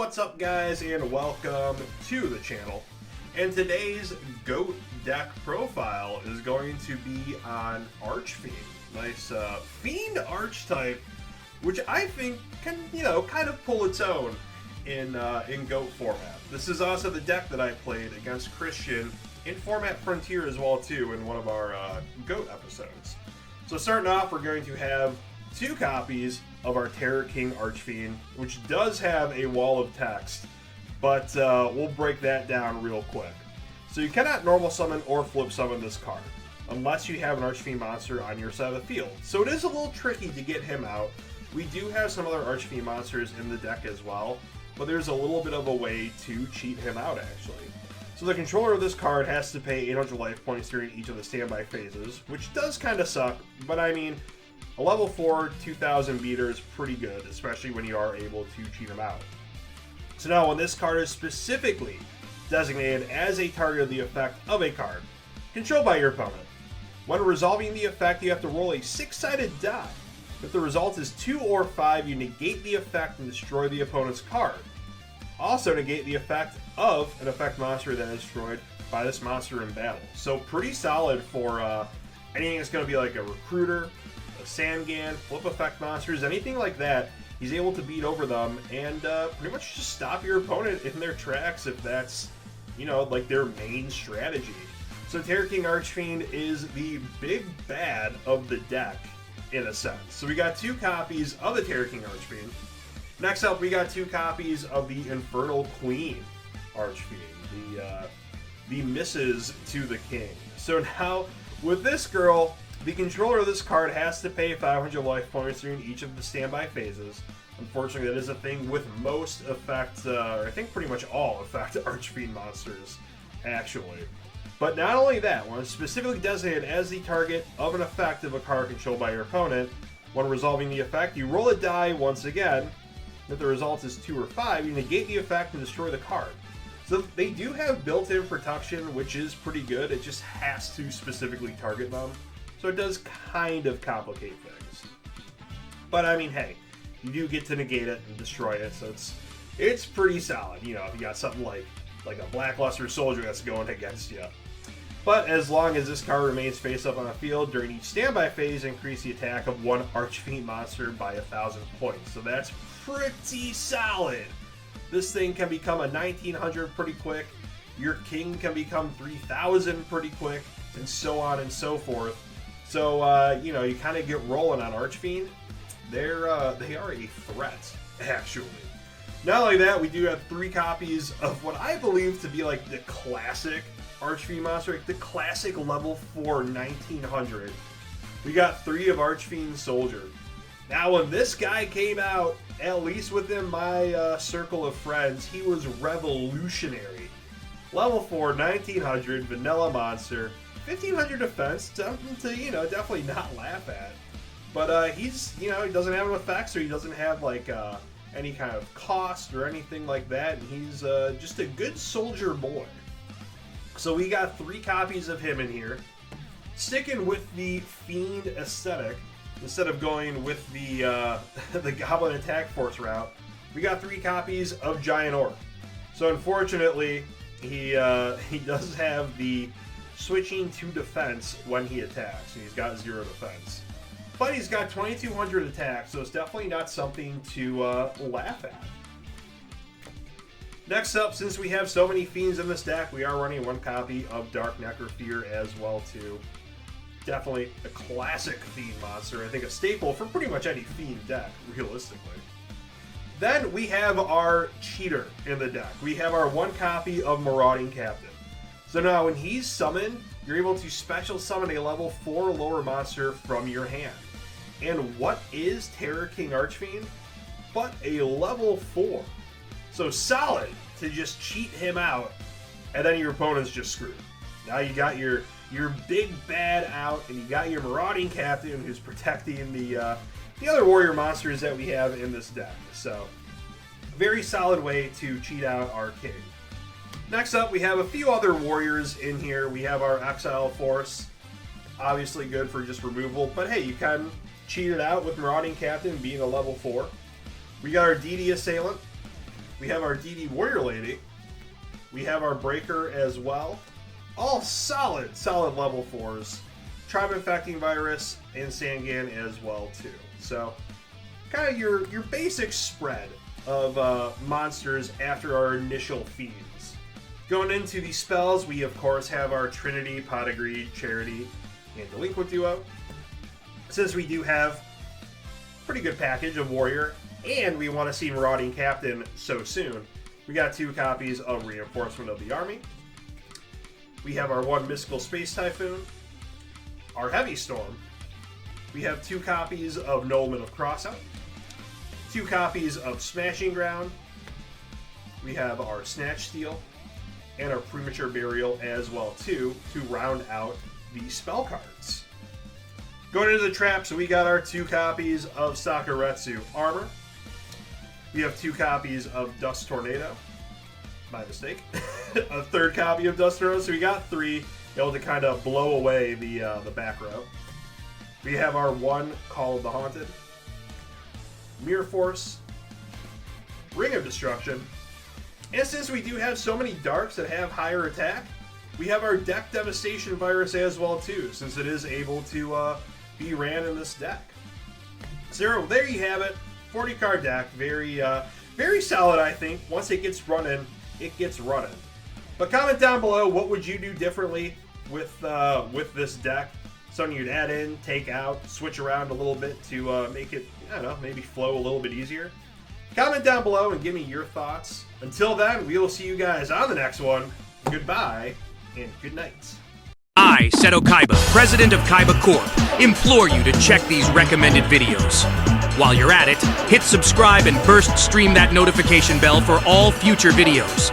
What's up, guys, and welcome to the channel. And today's GOAT deck profile is going to be on Archfiend. Nice Fiend Archetype, which I think can, kind of pull its own in GOAT format. This is also the deck that I played against Christian in format Frontier as well, too, in one of our GOAT episodes. So starting off, we're going to have 2 copies of our Terror King Archfiend, which does have a wall of text, but we'll break that down real quick. So you cannot normal summon or flip summon this card, unless you have an Archfiend monster on your side of the field. So it is a little tricky to get him out. We do have some other Archfiend monsters in the deck as well, but there's a little bit of a way to cheat him out, actually. So the controller of this card has to pay 800 life points during each of the standby phases, which does kind of suck, but I mean, a level 4 2000 beater is pretty good, especially when you are able to cheat him out. So now when this card is specifically designated as a target of the effect of a card controlled by your opponent, when resolving the effect you have to roll a 6-sided die. If the result is 2 or 5, you negate the effect and destroy the opponent's card. Also negate the effect of an effect monster that is destroyed by this monster in battle. So pretty solid for anything that's going to be like a recruiter, Sandgan, flip effect monsters, anything like that. He's able to beat over them and pretty much just stop your opponent in their tracks if that's, like their main strategy. So Terror King Archfiend is the big bad of the deck, in a sense. So we got 2 copies of the Terror King Archfiend. Next up, we got 2 copies of the Infernal Queen Archfiend, the misses to the king. So now, with this girl, the controller of this card has to pay 500 life points during each of the standby phases. Unfortunately, that is a thing with most effect, I think pretty much all effect Archfiend monsters, actually. But not only that, when it's specifically designated as the target of an effect of a card controlled by your opponent, when resolving the effect, you roll a die once again. If the result is 2 or 5, you negate the effect and destroy the card. So they do have built-in protection, which is pretty good. It just has to specifically target them. So it does kind of complicate things. But I mean, hey, you do get to negate it and destroy it, so it's pretty solid. If you got something like a Blackluster Soldier that's going against you. But as long as this card remains face up on the field during each standby phase, increase the attack of one Archfiend monster by 1,000 points. So that's pretty solid. This thing can become a 1900 pretty quick. Your king can become 3000 pretty quick, and so on and so forth. So, you kind of get rolling on Archfiend. They are a threat, actually. Not only that, we do have 3 copies of what I believe to be like the classic Archfiend monster, like the classic level 4 1900. We got 3 of Archfiend Soldier. Now, when this guy came out, at least within my circle of friends, he was revolutionary. Level 4 1900 vanilla monster. 1500 defense, something to, definitely not laugh at. But he's, he doesn't have an effect, so he doesn't have, like, any kind of cost or anything like that. And he's just a good soldier boy. So we got 3 copies of him in here. Sticking with the Fiend aesthetic, instead of going with the the Goblin Attack Force route, we got 3 copies of Giant Orc. So unfortunately, he does have the switching to defense when he attacks, and he's got 0 defense. But he's got 2200 attack, so it's definitely not something to laugh at. Next up, since we have so many Fiends in this deck, we are running 1 copy of Dark Necrofear as well, too. Definitely a classic Fiend monster, I think a staple for pretty much any Fiend deck, realistically. Then we have our cheater in the deck. We have our 1 copy of Marauding Captain. So now when he's summoned, you're able to special summon a level 4 or lower monster from your hand. And what is Terror King Archfiend but a level 4? So solid to just cheat him out, and then your opponent's just screwed. Now you got your big bad out, and you got your Marauding Captain who's protecting the other warrior monsters that we have in this deck. So very solid way to cheat out our king. Next up, we have a few other warriors in here. We have our Exile Force, obviously good for just removal, but hey, you can cheat it out with Marauding Captain being a level 4. We got our DD Assailant. We have our DD Warrior Lady. We have our Breaker as well. All solid level 4s. Tribe Infecting Virus and Sangan as well too. So kind of your basic spread of monsters after our initial feeds. Going into the spells, we of course have our Trinity, Pot of Greed, Charity, and Delinquent Duo. Since we do have a pretty good package of Warrior, and we want to see Marauding Captain so soon, we got 2 copies of Reinforcement of the Army. We have our 1 Mystical Space Typhoon, our Heavy Storm. We have 2 copies of Nobleman of Crossout, 2 copies of Smashing Ground. We have our Snatch Steal, and our Premature Burial as well too, to round out the spell cards. Going into the traps, we got our 2 copies of Sakuretsu Armor. We have 2 copies of Dust Tornado. My mistake. A 3rd copy of Dust Tornado, so we got 3, able to kind of blow away the back row. We have our 1 Call of the Haunted, Mirror Force, Ring of Destruction, and since we do have so many darks that have higher attack, we have our Deck Devastation Virus as well too, since it is able to be ran in this deck. So there you have it, 40 card deck, very solid I think. Once it gets running, it gets running. But comment down below, what would you do differently with this deck? Something you'd add in, take out, switch around a little bit to make it, I don't know, maybe flow a little bit easier. Comment down below and give me your thoughts. Until then, we will see you guys on the next one. Goodbye, and good night. I, Seto Kaiba, president of Kaiba Corp., implore you to check these recommended videos. While you're at it, hit subscribe and burst stream that notification bell for all future videos.